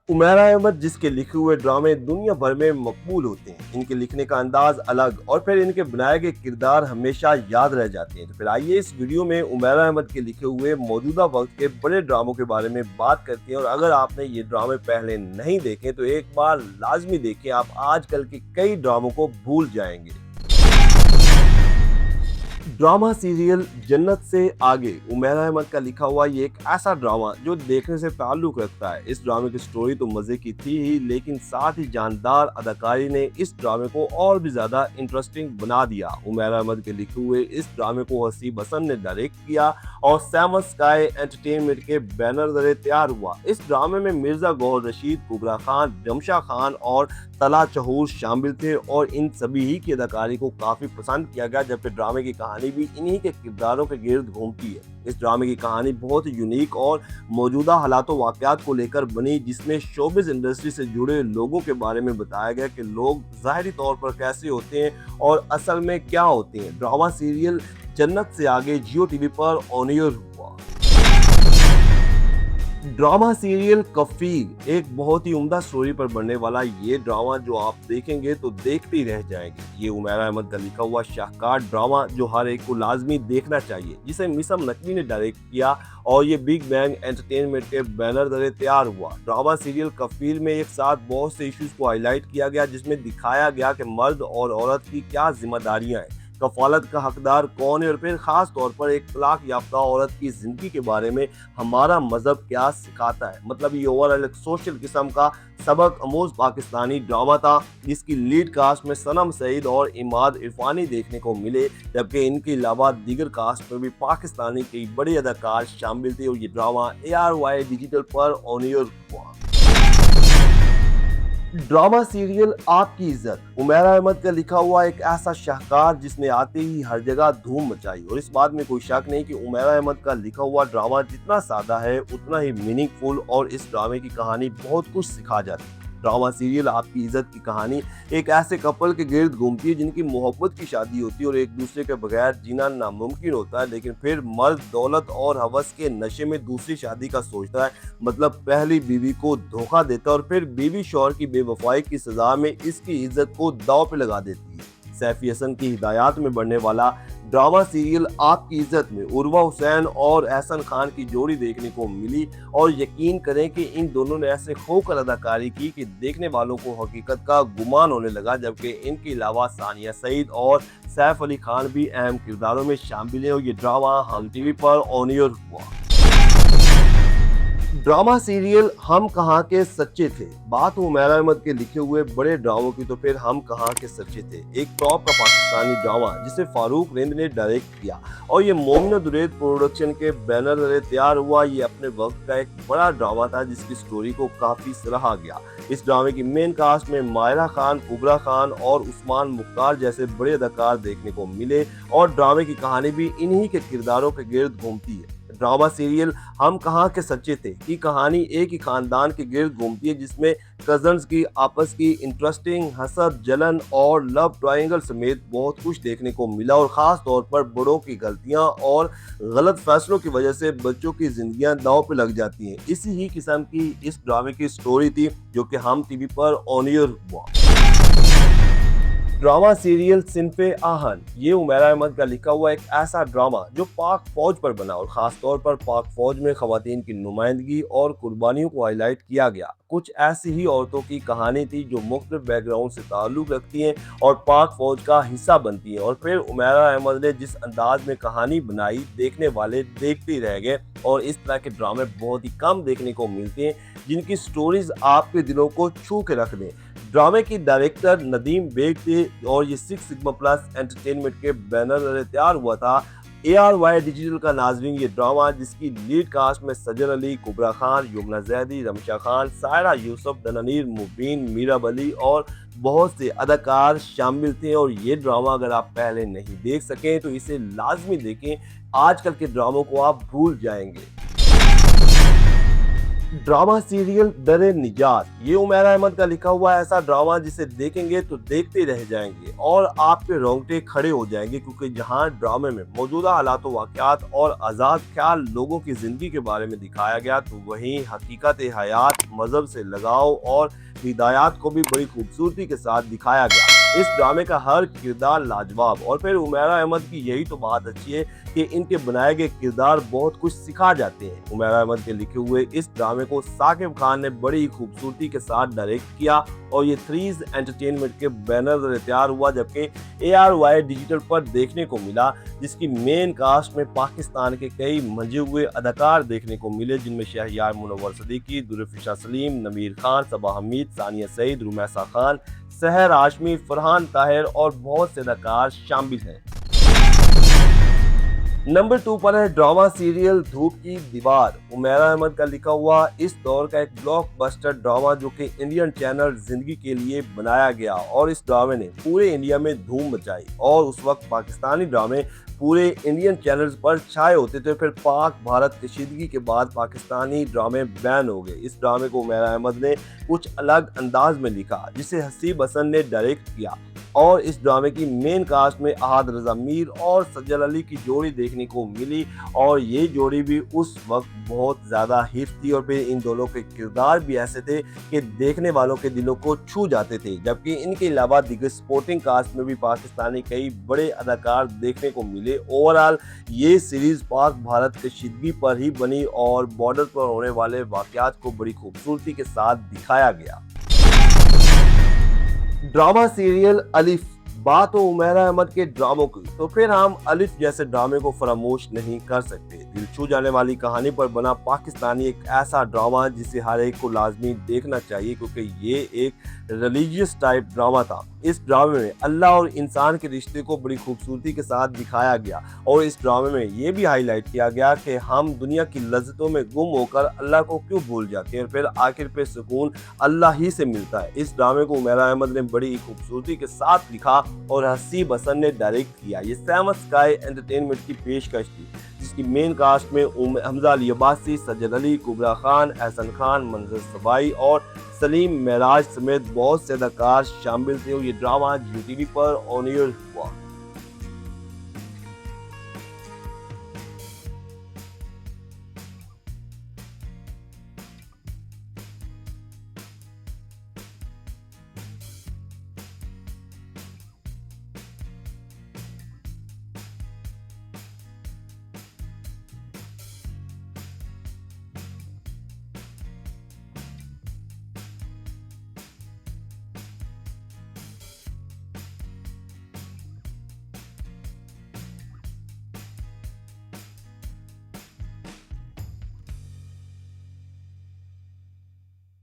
Umaira Ahmad जिसके लिखे हुए ड्रामे दुनिया भर में मकबूल होते हैं। इनके लिखने का अंदाज अलग और फिर इनके बनाए गए किरदार हमेशा याद रह जाते हैं। तो फिर आइए इस वीडियो में उमैरा अहमद के लिखे हुए मौजूदा वक्त के बड़े ड्रामों के बारे में बात करते हैं। और अगर आपने ये ड्रामे पहले नहीं देखे तो एक बार लाजमी देखें, आप आजकल के कई ड्रामों को भूल जाएंगे। ड्रामा सीरियल जन्नत से आगे उमैरा अहमद का लिखा हुआ ये एक ऐसा ड्रामा जो देखने से ताल्लुक रखता है। इस ड्रामे की स्टोरी तो मजे की थी ही, लेकिन साथ ही जानदार अदाकारी ने इस ड्रामे को और भी ज्यादा इंटरेस्टिंग बना दिया। उमैरा अहमद के लिखे हुए इस ड्रामे को हसीब हसन ने डायरेक्ट किया और सैम स्काई एंटरटेनमेंट के बैनर तले तैयार हुआ। इस ड्रामे में मिर्जा गौहर रशीद, कुबरा खान, जमशा खान और तला चहूर शामिल थे और इन सभी ही की अदाकारी को काफी पसंद किया गया, जबकि ड्रामे की कहानी भी इन्हीं के किरदारों के गिर्द घूमती है। इस ड्रामे की कहानी बहुत ही यूनिक और मौजूदा हालातों वाकयात को लेकर बनी, जिसमें शोबिज इंडस्ट्री से जुड़े लोगों के बारे में बताया गया कि लोग ज़ाहिरी तौर पर कैसे होते हैं और असल में क्या होते हैं। ड्रामा सीरियल जन्नत से आगे जियो टीवी पर ऑन एयर हुआ। ड्रामा सीरियल कफील एक बहुत ही उम्दा स्टोरी पर बनने वाला ये ड्रामा जो आप देखेंगे तो देखते ही रह जाएंगे। ये उमैरा अहमद का लिखा हुआ शाहकार ड्रामा जो हर एक को लाजमी देखना चाहिए, जिसे मिसम नकवी ने डायरेक्ट किया और ये बिग बैंग एंटरटेनमेंट के बैनर तले तैयार हुआ। ड्रामा सीरियल कफील में एक साथ बहुत से इश्यूज को हाईलाइट किया गया, जिसमें दिखाया गया कि मर्द और औरत की क्या जिम्मेदारियां हैं, कफालत का हकदार कौन है और फिर खास तौर पर एक तलाक याफ्ता औरत की जिंदगी के बारे में हमारा मजहब क्या सिखाता है। मतलब ये ओवरऑल एक सोशल किस्म का सबक अमूज पाकिस्तानी ड्रामा था, जिसकी लीड कास्ट में सनम सईद और इमाद इरफानी देखने को मिले, जबकि इनके अलावा दीगर कास्ट में भी पाकिस्तानी कई बड़े अदाकार शामिल थे। और ये ड्रामा ARY डिजिटल पर ऑन एयर हुआ। ड्रामा सीरियल आपकी इज्जत उमैरा अहमद का लिखा हुआ एक ऐसा शाहकार जिसने आते ही हर जगह धूम मचाई। और इस बात में कोई शक नहीं कि उमैरा अहमद का लिखा हुआ ड्रामा जितना सादा है उतना ही मीनिंगफुल, और इस ड्रामे की कहानी बहुत कुछ सिखा जाती है। ड्रामा सीरियल आपकी इज्जत की कहानी एक ऐसे कपल के गिर्द घूमती है जिनकी मोहब्बत की शादी होती है और एक दूसरे के बगैर जीना नामुमकिन होता है, लेकिन फिर मर्द दौलत और हवस के नशे में दूसरी शादी का सोचता है। मतलब पहली बीवी को धोखा देता है और फिर बीवी शौहर की बेवफाई की सजा में इसकी इज्जत को दांव पे लगा देती है। सैफी हसन की हिदायत में बनने वाला ड्रामा सीरियल आपकी इज्जत में उर्वा हुसैन और एहसन खान की जोड़ी देखने को मिली, और यकीन करें कि इन दोनों ने ऐसे खोकर अदाकारी की कि देखने वालों को हकीकत का गुमान होने लगा। जबकि इनके अलावा सानिया सईद और सैफ अली खान भी अहम किरदारों में शामिल हैं और ये ड्रामा हम टीवी पर ऑन एयर हुआ। ड्रामा सीरियल हम कहाँ के सच्चे थे। बात हो उमैरा अहमद के लिखे हुए बड़े ड्रामों की तो फिर हम कहाँ के सच्चे थे एक टॉप का पाकिस्तानी ड्रामा जिसे फारूक रिंद ने डायरेक्ट किया और ये मोमिन दुरैद प्रोडक्शन के बैनर तले तैयार हुआ। ये अपने वक्त का एक बड़ा ड्रामा था जिसकी स्टोरी को काफी सराहा गया। इस ड्रामे की मेन कास्ट में मायरा खान, कुबरा खान और उस्मान मुख्तार जैसे बड़े अदाकार देखने को मिले और ड्रामे की कहानी भी इन्हीं के किरदारों के गिर्द घूमती है। ड्रामा सीरियल हम कहाँ के सच्चे थे की कहानी एक ही खानदान के गिर्द घूमती है, जिसमें कजन्स की आपस की इंटरेस्टिंग हसद, जलन और लव ट्रायंगल समेत बहुत कुछ देखने को मिला। और खास तौर पर बड़ों की गलतियां और गलत फैसलों की वजह से बच्चों की जिंदगियां दांव पे लग जाती हैं। इसी ही किस्म की इस ड्रामे की स्टोरी थी जो कि हम टीवी पर ऑन एयर हुआ। ड्रामा सीरियल सिनफे आहन ये उमैरा अहमद का लिखा हुआ एक ऐसा ड्रामा जो पाक फौज पर बना और ख़ास तौर पर पाक फौज में ख़वातीन की नुमाइंदगी और कुर्बानियों को हाईलाइट किया गया। कुछ ऐसी ही औरतों की कहानी थी जो मुख्तलिफ बैकग्राउंड से ताल्लुक़ रखती हैं और पाक फौज का हिस्सा बनती हैं। और फिर उमैरा अहमद ने जिस अंदाज में कहानी बनाई देखने वाले देखते ही रह गए। और इस तरह के ड्रामे बहुत ही कम देखने को मिलते हैं जिनकी स्टोरीज आपके दिलों को छू के रख दें। ड्रामे की डायरेक्टर नदीम बेग थे और ये 6 सिग्मा प्लस एंटरटेनमेंट के बैनर तले तैयार हुआ था। ARY डिजिटल का नाजरीन ये ड्रामा जिसकी लीड कास्ट में सजन अली, कुबरा खान, यमुना जैदी, रमशा खान, सायरा यूसुफ, दनानीर मुबीन, मीरा बली और बहुत से अदाकार शामिल थे। और ये ड्रामा अगर आप पहले नहीं देख सकें तो इसे लाजमी देखें, आजकल के ड्रामों को आप भूल जाएंगे। ड्रामा सीरियल दरे निजात, ये उमैरा अहमद का लिखा हुआ ऐसा ड्रामा जिसे देखेंगे तो देखते रह जाएंगे और आपके रोंगटे खड़े हो जाएंगे, क्योंकि जहां ड्रामे में मौजूदा हालात वाक़यात और आज़ाद ख्याल लोगों की ज़िंदगी के बारे में दिखाया गया, तो वहीं हकीकत हयात, मज़हब से लगाव और हिदायत को भी बड़ी खूबसूरती के साथ दिखाया गया। इस ड्रामे का हर किरदार लाजवाब, और फिर उमैरा अहमद की यही तो बात अच्छी है कि इनके बनाए गए किरदार बहुत कुछ सिखा जाते हैं। उमैरा अहमद के लिखे हुए इस ड्रामे को साकिब खान ने बड़ी ही खूबसूरती के साथ डायरेक्ट किया और ये थ्रीज एंटरटेनमेंट के बैनर तले तैयार हुआ, जबकि ARY डिजिटल पर देखने को मिला, जिसकी मेन कास्ट में पाकिस्तान के कई मंजे हुए अदाकार देखने को मिले, जिनमें शहरयार मुनव्वर सदीकी, दुर्फिशा सलीम, नमीर खान, सबा हमीद, सानिया सईद, रुमैसा खान, सहर हाशमी, फरहान ताहिर और बहुत से अदाकार शामिल हैं। नंबर 2 पर है ड्रामा सीरियल धूप की दीवार। उमैरा अहमद का लिखा हुआ इस दौर का एक ब्लॉकबस्टर ड्रामा जो कि इंडियन चैनल जिंदगी के लिए बनाया गया, और इस ड्रामे ने पूरे इंडिया में धूम मचाई और उस वक्त पाकिस्तानी ड्रामे पूरे इंडियन चैनल्स पर छाए होते थे। फिर पाक भारत कशीदगी के बाद पाकिस्तानी ड्रामे बैन हो गए। इस ड्रामे को उमैरा अहमद ने कुछ अलग अंदाज में लिखा, जिसे हसीब हसन ने डायरेक्ट किया, और इस ड्रामे की मेन कास्ट में अहाद रजा मीर और सज्जल अली की जोड़ी देखने को मिली, और ये जोड़ी भी उस वक्त बहुत ज़्यादा हिट थी। और फिर इन दोनों के किरदार भी ऐसे थे कि देखने वालों के दिलों को छू जाते थे, जबकि इनके अलावा दिग्गज सपोर्टिंग कास्ट में भी पाकिस्तानी कई बड़े अदाकार देखने को मिले। ओवरऑल ये सीरीज पाक भारत कशीदगी पर ही बनी और बॉर्डर पर होने वाले वाकयात को बड़ी खूबसूरती के साथ दिखाया गया। ड्रामा सीरियल अलिफ, बात हो उमैरा अहमद के ड्रामों की तो फिर हम अलिफ जैसे ड्रामे को फरामोश नहीं कर सकते। दिल छू जाने वाली कहानी पर बना पाकिस्तानी एक ऐसा ड्रामा जिसे हर एक को लाजमी देखना चाहिए, क्योंकि ये एक रिलीजियस टाइप ड्रामा था। इस ड्रामे में अल्लाह और इंसान के रिश्ते को बड़ी खूबसूरती के साथ दिखाया गया, और इस ड्रामे में ये भी हाईलाइट किया गया कि हम दुनिया की लज्जतों में गुम होकर अल्लाह को क्यों भूल जाते हैं, और फिर आखिर पे सुकून अल्लाह ही से मिलता है। इस ड्रामे को उमैरा अहमद ने बड़ी खूबसूरती के साथ लिखा और हसीब हसन ने डायरेक्ट किया। ये सैम स्काई एंटरटेनमेंट की पेशकश थी, जिसकी मेन कास्ट में हमजा अली अब्बासी, सज्जद अली, कुबरा खान, एहसन खान, मंजर सबाई और सलीम मेराज समेत बहुत से अदाकार शामिल थे। और ये ड्रामा GTV पर ऑन एयर हुआ।